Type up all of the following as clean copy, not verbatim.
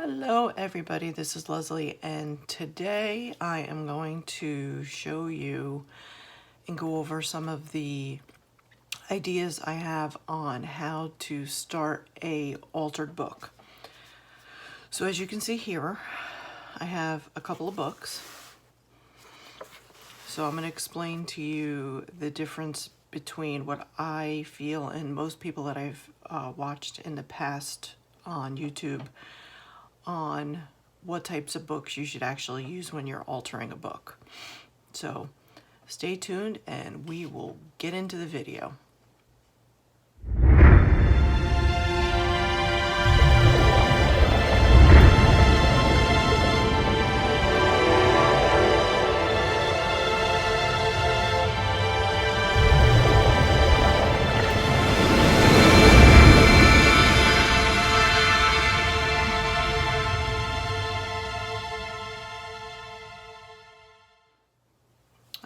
Hello everybody, this is Leslie, and today I am going to show you and go over some of the ideas I have on how to start a altered book. So as you can see here, I have a couple of books. So I'm going to explain to you the difference between what I feel and most people that I've watched in the past on YouTube on what types of books you should actually use when you're altering a book. So stay tuned and we will get into the video.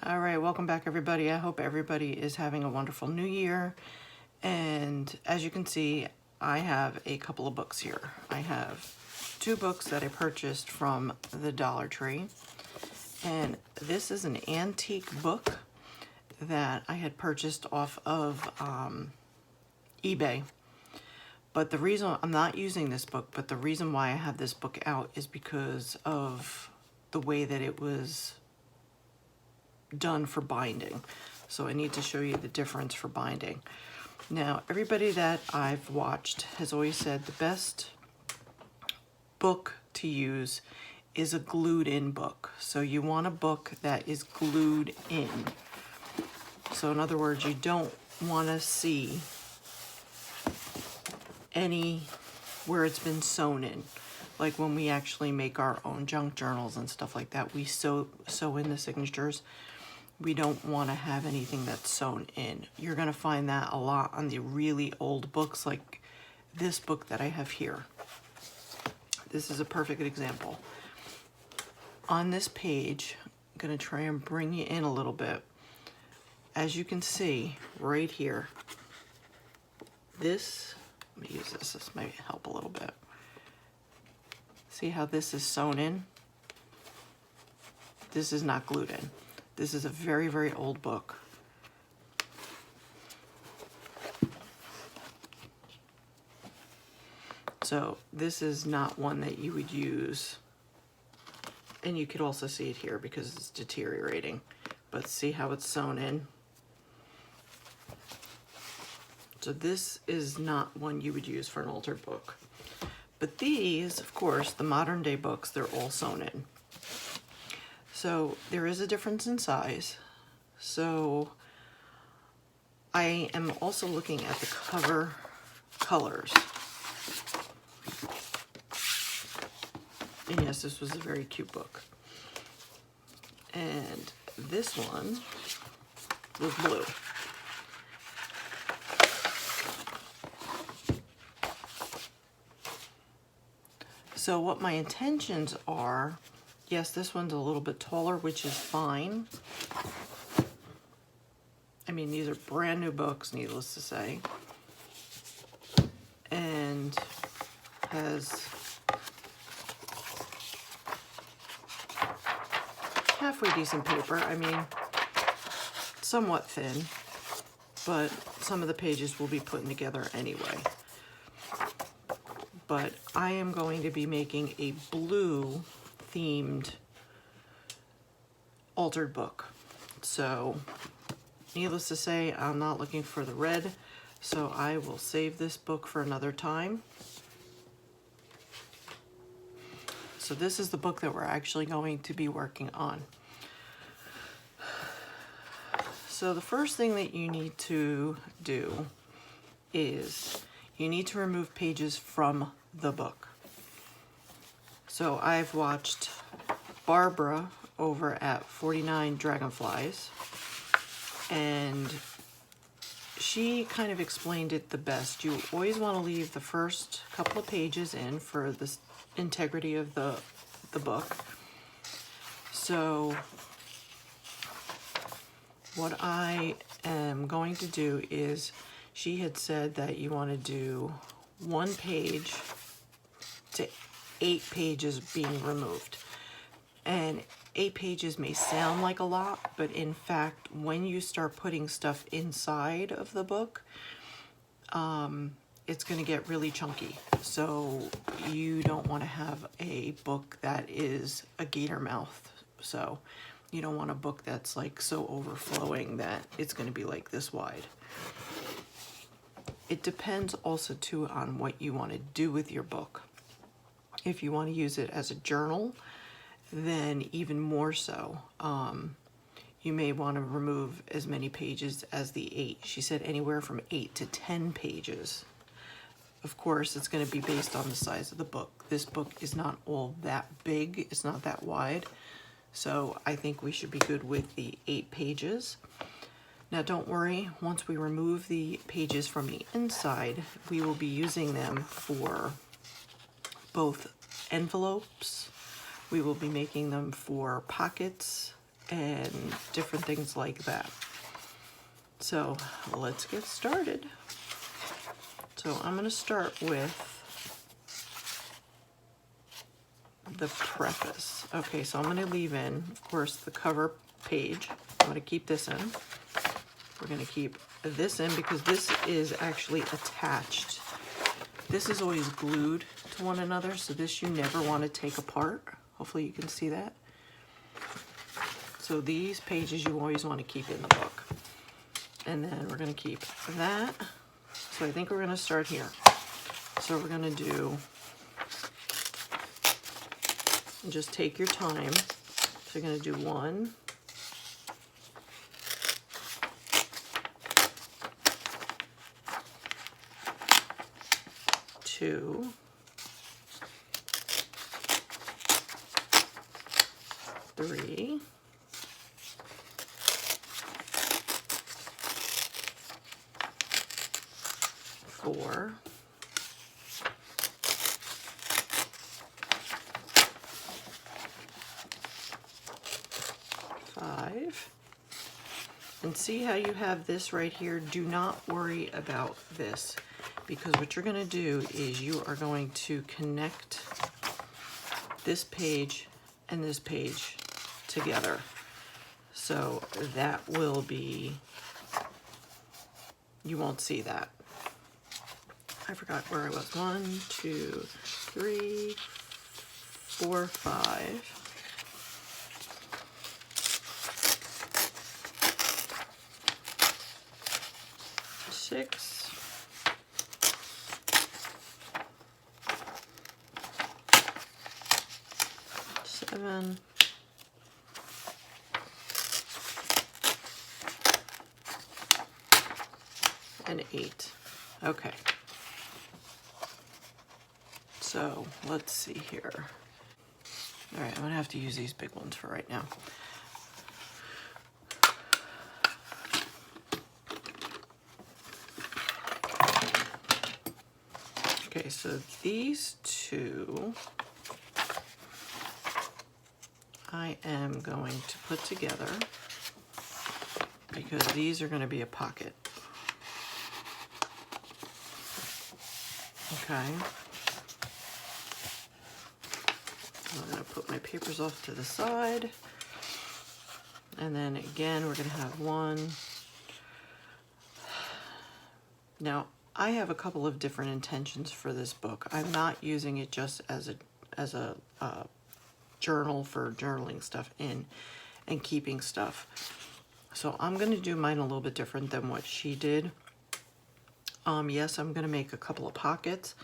All right, welcome back everybody. I hope everybody is having a wonderful new year. And as you can see, I have a couple of books here. I have two books that I purchased from the Dollar Tree. And this is an antique book that I had purchased off of eBay. But the reason I'm not using this book, but the reason why I have this book out is because of the way that it was done for binding. So I need to show you the difference for binding. Now, everybody that I've watched has always said the best book to use is a glued in book. So you want a book that is glued in. So in other words, you don't want to see any where it's been sewn in. Like when we actually make our own junk journals and stuff like that, we sew in the signatures. We don't want to have anything that's sewn in. You're going to find that a lot on the really old books like this book that I have here. This is a perfect example. On this page, I'm going to try and bring you in a little bit. As you can see right here, this, let me use this, this might help a little bit. See how this is sewn in? This is not glued in. This is a very, very old book. So this is not one that you would use. And you could also see it here because it's deteriorating. But see how it's sewn in? So this is not one you would use for an altered book. But these, of course, the modern day books, they're all sewn in. So there is a difference in size. So I am also looking at the cover colors. And yes, this was a very cute book. And this one was blue. So what my intentions are, yes, this one's a little bit taller, which is fine. I mean, these are brand new books, needless to say. And has halfway decent paper. I mean, somewhat thin, but some of the pages will be put together anyway. But I am going to be making a blue themed altered book. So needless to say, I'm not looking for the red, so I will save this book for another time. So this is the book that we're actually going to be working on. So the first thing that you need to do is you need to remove pages from the book. So I've watched Barbara over at 49 Dragonflies, and she kind of explained it the best. You always want to leave the first couple of pages in for the integrity of the book. So what I am going to do is, she had said that you want to do one page to 8 pages being removed. And 8 pages may sound like a lot, but in fact, when you start putting stuff inside of the book, it's going to get really chunky. So you don't want to have a book that is a gator mouth. So you don't want a book that's like so overflowing that it's going to be like this wide. It depends also too on what you want to do with your book. If you want to use it as a journal, then even more so. You may want to remove as many pages as the 8. She said anywhere from 8 to 10 pages. Of course, it's going to be based on the size of the book. This book is not all that big. It's not that wide. So I think we should be good with the 8 pages. Now don't worry, once we remove the pages from the inside, we will be using them for both envelopes. We will be making them for pockets and different things like that. So let's get started. So I'm going to start with the preface. Okay, so I'm going to leave in, of course, the cover page. I'm going to keep this in. We're going to keep this in because this is actually attached. This is always glued to one another, so this you never want to take apart. Hopefully you can see that. So these pages you always want to keep in the book. And then we're going to keep that. So I think we're going to start here. So we're going to do, just take your time. So you're going to do 1, 2, 3, 4, 5, and see how you have this right here? Do not worry about this, because what you're going to do is you are going to connect this page and this page together. So that will be, you won't see that. I forgot where I was. 1, 2, 3, 4, 5. 6, 7, 8. Okay. So let's see here. All right, I'm gonna have to use these big ones for right now. Okay, so these two I am going to put together because these are going to be a pocket. Okay. I'm going to put my papers off to the side. And then again, we're going to have 1. Now, I have a couple of different intentions for this book. I'm not using it just as a journal for journaling stuff in and keeping stuff. So I'm going to do mine a little bit different than what she did. Yes, I'm going to make a couple of pockets,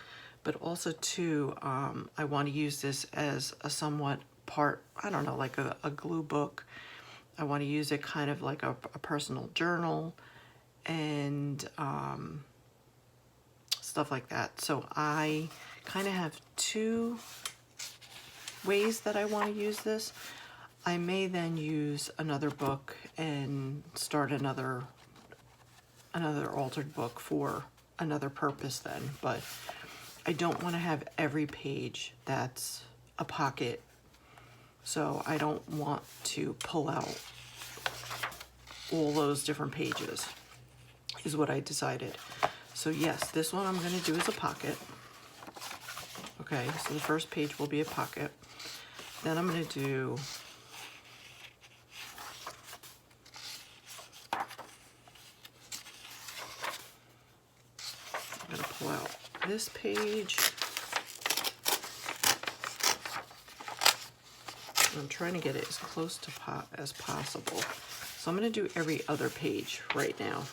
but also too, I want to use this as a somewhat part, I don't know, like a glue book. I want to use it kind of like a personal journal and stuff like that. So I kind of have 2 ways that I want to use this. I may then use another book and start another altered book for another purpose then, but I don't want to have every page that's a pocket, so I don't want to pull out all those different pages, is what I decided. So yes, this one I'm going to do as a pocket. Okay, so the first page will be a pocket. Then I'm going to do I'm going to pull out this page. I'm trying to get it as close to as possible. So I'm going to do every other page right now.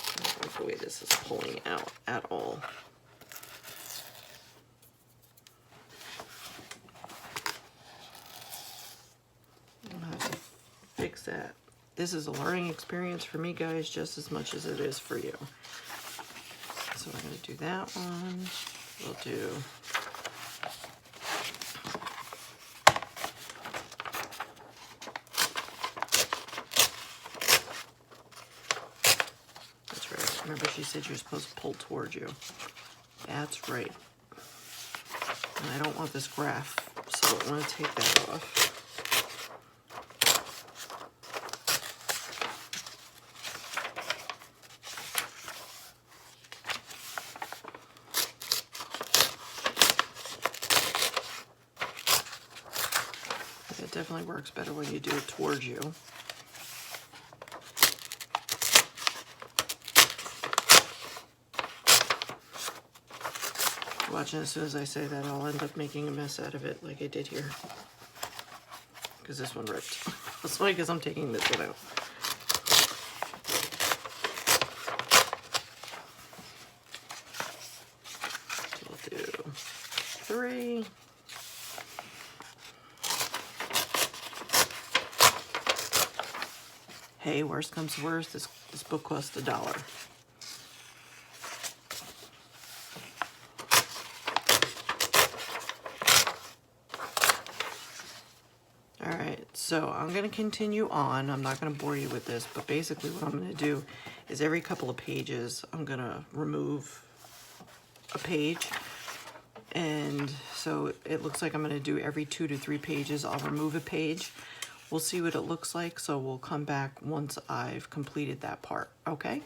I don't like the way this is pulling out at all. I'll have to fix that. This is a learning experience for me, guys, just as much as it is for you. So we're going to do that one. We'll do that's right. Remember, she said you're supposed to pull towards you. That's right. And I don't want this graph, so I'm going to take that off. It definitely works better when you do it towards you. Watching, as soon as I say that, I'll end up making a mess out of it like I did here. Because this one ripped. That's why, because I'm taking this one out. So we'll do 3. Hey, worst comes to worst, this book costs $1. Alright, so I'm going to continue on. I'm not going to bore you with this, but basically what I'm going to do is every couple of pages, I'm going to remove a page. And so it looks like I'm going to do every 2 to 3 pages, I'll remove a page. We'll see what it looks like, so we'll come back once I've completed that part, okay?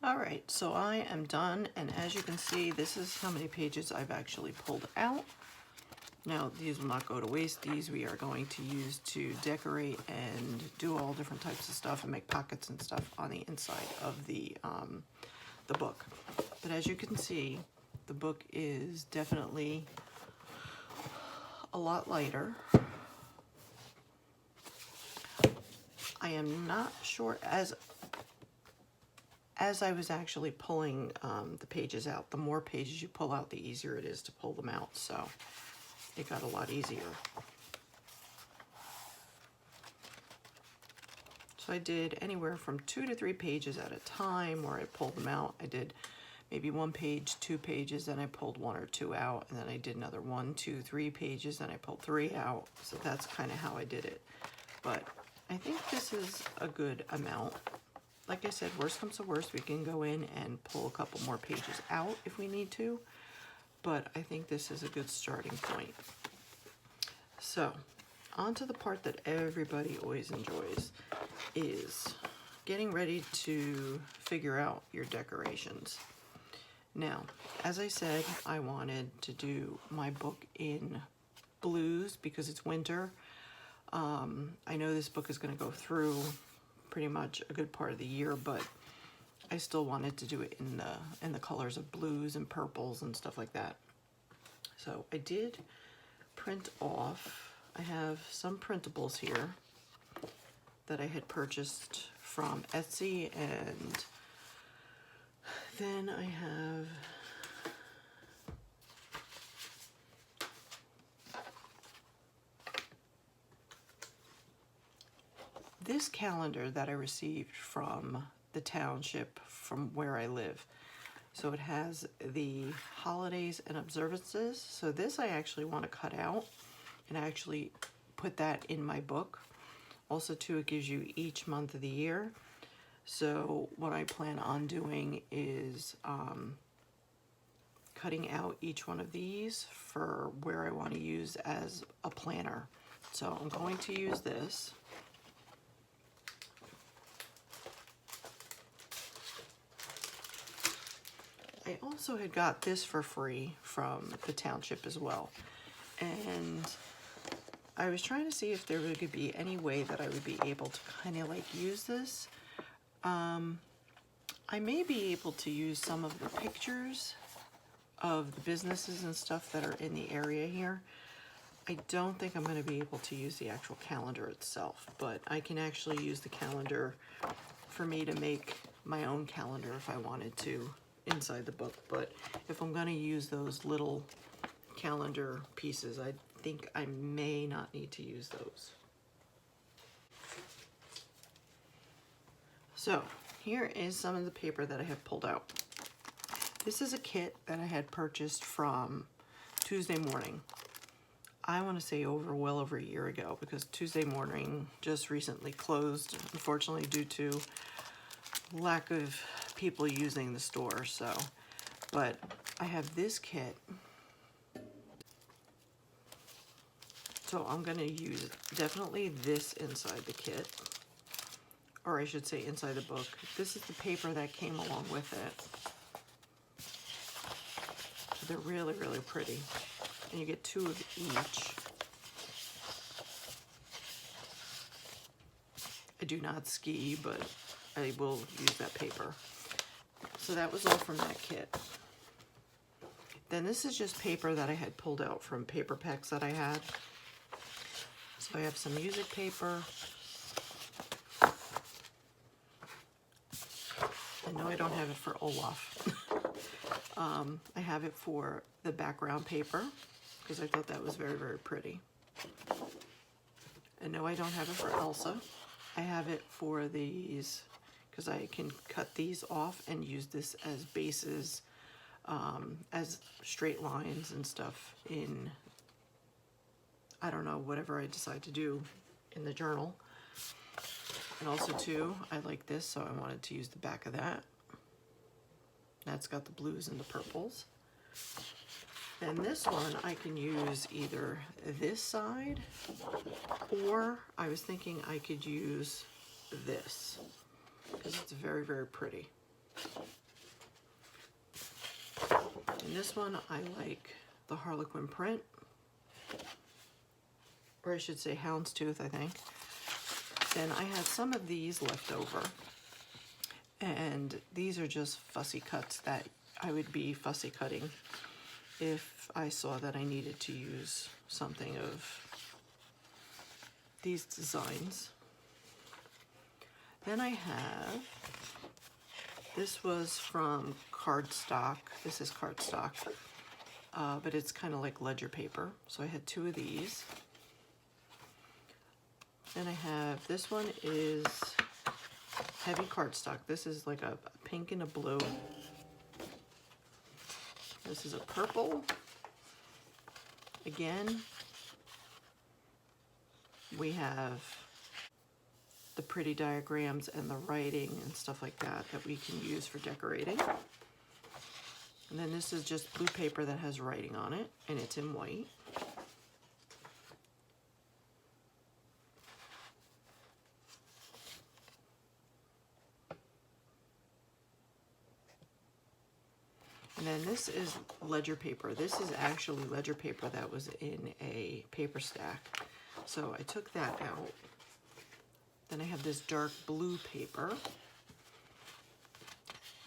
All right, so I am done, and as you can see, this is how many pages I've actually pulled out. Now, these will not go to waste. These we are going to use to decorate and do all different types of stuff and make pockets and stuff on the inside of the book. But as you can see, the book is definitely a lot lighter. I am not sure, as I was actually pulling the pages out, the more pages you pull out, the easier it is to pull them out, so it got a lot easier. So I did anywhere from 2 to 3 pages at a time where I pulled them out. I did maybe 1 page, 2 pages, then I pulled 1 or 2 out, and then I did another 1, 2, 3 pages, then I pulled 3 out. So that's kind of how I did it. But I think this is a good amount. Like I said, worst comes to worst, we can go in and pull a couple more pages out if we need to, but I think this is a good starting point. So, on to the part that everybody always enjoys, is getting ready to figure out your decorations. Now, as I said, I wanted to do my book in blues because it's winter. I know this book is going to go through pretty much a good part of the year, but I still wanted to do it in the colors of blues and purples and stuff like that. So I did print off, I have some printables here that I had purchased from Etsy, and then I have this calendar that I received from the township from where I live. So it has the holidays and observances. So this I actually want to cut out and actually put that in my book. Also too, it gives you each month of the year. So what I plan on doing is cutting out each one of these for where I want to use as a planner. So I'm going to use this. I also had got this for free from the township as well. And I was trying to see if there could be any way that I would be able to kind of like use this. I may be able to use some of the pictures of the businesses and stuff that are in the area here. I don't think I'm going to be able to use the actual calendar itself, but I can actually use the calendar for me to make my own calendar if I wanted to inside the book. But if I'm going to use those little calendar pieces, I think I may not need to use those. So here is some of the paper that I have pulled out. This is a kit that I had purchased from Tuesday Morning. I want to say well over a year ago, because Tuesday Morning just recently closed, unfortunately, due to lack of people using the store. But I have this kit. So I'm going to use definitely this inside the kit, or I should say inside the book. This is the paper that came along with it. They're really, really pretty. And you get 2 of each. I do not ski, but I will use that paper. So that was all from that kit. Then this is just paper that I had pulled out from paper packs that I had. So I have some music paper. I know I don't have it for Olaf. I have it for the background paper, because I thought that was very, very pretty. And no, I don't have it for Elsa. I have it for these, because I can cut these off and use this as bases, as straight lines and stuff in, I don't know, whatever I decide to do in the journal. And also too, I like this, so I wanted to use the back of that. That's got the blues and the purples. And this one I can use either this side, or I was thinking I could use this, because it's very, very pretty. And this one I like the Harlequin print, or I should say houndstooth, I think. Then I had some of these left over, and these are just fussy cuts that I would be fussy cutting if I saw that I needed to use something of these designs. Then I have, this was from cardstock. This is cardstock, but it's kind of like ledger paper. So I had 2 of these. Then I have, this one is heavy cardstock. This is like a pink and a blue. This is a purple. Again, we have the pretty diagrams and the writing and stuff like that that we can use for decorating. And then this is just blue paper that has writing on it, and it's in white. And then this is ledger paper. This is actually ledger paper that was in a paper stack. So I took that out. Then I have this dark blue paper.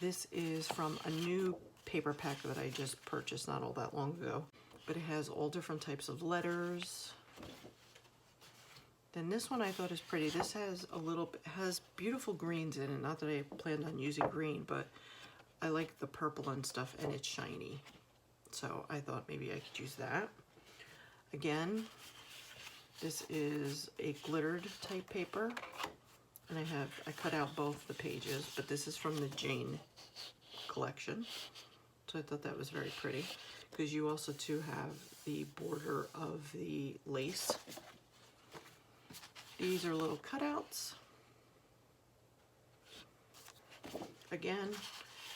This is from a new paper pack that I just purchased not all that long ago. But it has all different types of letters. Then this one I thought is pretty. This has has beautiful greens in it. Not that I planned on using green, but I like the purple and stuff, and it's shiny. So I thought maybe I could use that. Again, this is a glittered type paper. And I cut out both the pages, but this is from the Jane collection. So I thought that was very pretty, because you also too have the border of the lace. These are little cutouts. Again,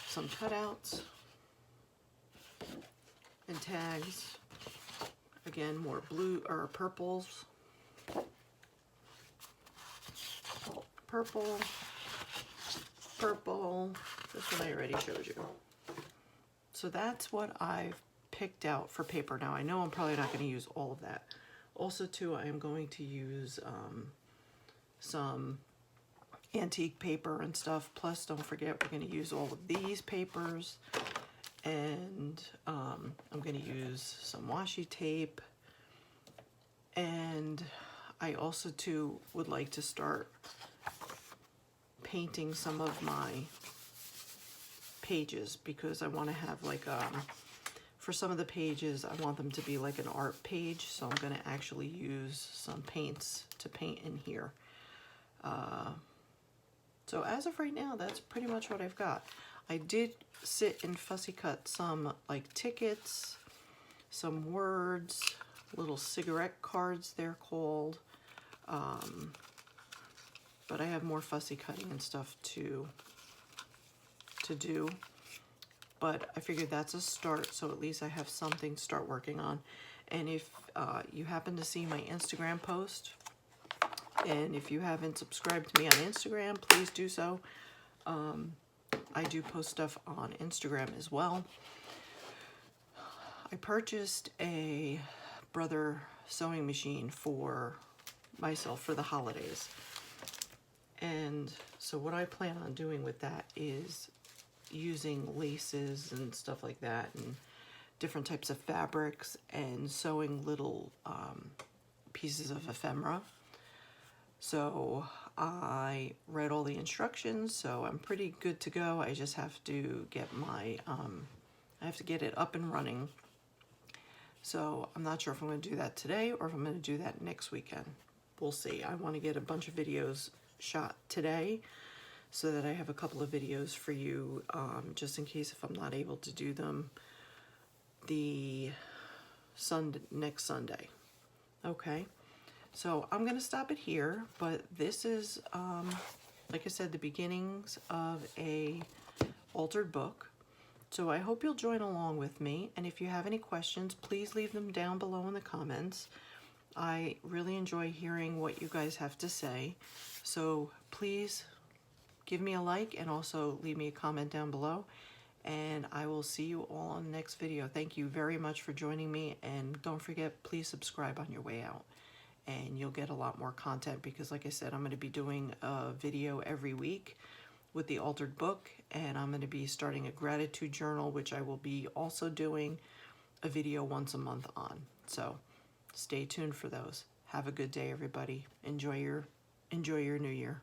some cutouts and tags. Again, more blue or purples. Purple, purple. This one I already showed you. So that's what I've picked out for paper. Now I know I'm probably not going to use all of that. Also too, I am going to use some antique paper and stuff. Plus, don't forget, we're going to use all of these papers. And I'm going to use some washi tape. And I also too would like to start painting some of my pages, because I want to have like for some of the pages I want them to be like an art page, so I'm going to actually use some paints to paint in here. So as of right now, that's pretty much what I've got. I did sit and fussy cut some like tickets, some words, little cigarette cards they're called, but I have more fussy cutting and stuff to do. But I figured that's a start, so at least I have something to start working on. And if you happen to see my Instagram post, and if you haven't subscribed to me on Instagram, please do so. I do post stuff on Instagram as well. I purchased a Brother sewing machine for myself for the holidays. And so what I plan on doing with that is using laces and stuff like that and different types of fabrics and sewing little pieces of ephemera. So I read all the instructions, so I'm pretty good to go. I just have to get my, I have to get it up and running. So I'm not sure if I'm going to do that today or if I'm going to do that next weekend. We'll see. I want to get a bunch of videos shot today so that I have a couple of videos for you, just in case if I'm not able to do them next Sunday. Okay. So I'm going to stop it here, but this is, like I said, the beginnings of a altered book. So I hope you'll join along with me. And if you have any questions, please leave them down below in the comments. I really enjoy hearing what you guys have to say. So please give me a like and also leave me a comment down below. And I will see you all on the next video. Thank you very much for joining me. And don't forget, please subscribe on your way out. And you'll get a lot more content because, like I said, I'm going to be doing a video every week with the altered book, and I'm going to be starting a gratitude journal, which I will be also doing a video once a month on. So stay tuned for those. Have a good day, everybody. Enjoy your new year.